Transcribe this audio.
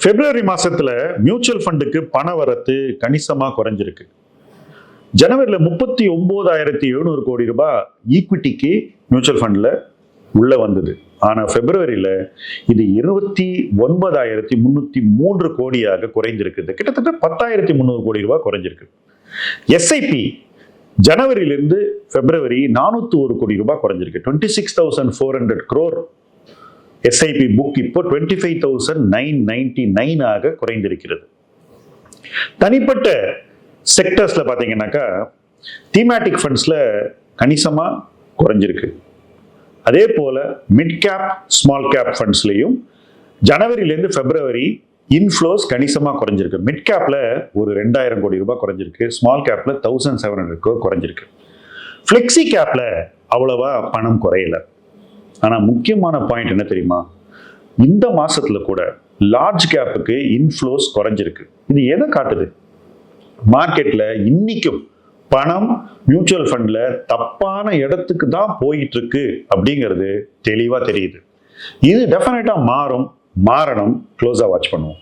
பிப்ரவரி மாசத்துல மியூச்சுவல் ஃபண்டுக்கு பண வரத்து கணிசமா குறைஞ்சிருக்கு. ஜனவரியில 39,700 கோடி ரூபாய் ஈக்விட்டிக்கு மியூச்சுவல் ஃபண்ட்ல உள்ள வந்தது. ஆனா பிப்ரவரியில இது 29,303 கோடியாக குறைஞ்சிருக்குது. கிட்டத்தட்ட 10,300 கோடி ரூபாய் குறைஞ்சிருக்கு. எஸ்ஐபி ஜனவரியிலிருந்து பிப்ரவரி 401 கோடி ரூபாய் குறைஞ்சிருக்கு. 26,400 crore எஸ்ஐபி புக் இப்போ 25,999 ஆக குறைந்திருக்கிறது. தனிப்பட்ட செக்டர்ஸ்ல பாத்தீங்கன்னாக்கா தீமேட்டிக் ஃபண்ட்ஸ்ல கணிசமா குறைஞ்சிருக்கு. அதே போல மிட் கேப் ஸ்மால் கேப் ஃபண்ட்ஸ்லையும் ஜனவரியிலேருந்து பிப்ரவரி இன்ஃப்ளோஸ் கணிசமா குறைஞ்சிருக்கு. மிட் கேப்ல ஒரு 2,000 கோடி ரூபாய் குறைஞ்சிருக்கு. ஸ்மால் கேப்ல 1,700 crore குறைஞ்சிருக்கு. ஃபிளெக்ஸி கேப்ல அவ்வளவா பணம் குறையல. ஆனா முக்கியமான பாயிண்ட் என்ன தெரியுமா? இந்த மாசத்துல கூட லார்ஜ் கேப்புக்கு இன்ஃப்ளோஸ் குறைஞ்சிருக்கு. இது எதை காட்டுது? மார்க்கெட்ல இன்னைக்கும் பணம் மியூச்சுவல் ஃபண்ட்ல தப்பான இடத்துக்கு தான் போயிட்டு இருக்கு அப்படிங்கிறது தெளிவா தெரியுது. இது டெஃபினட்டா மாறணும். க்ளோஸா வாட்ச் பண்ணுவோம்.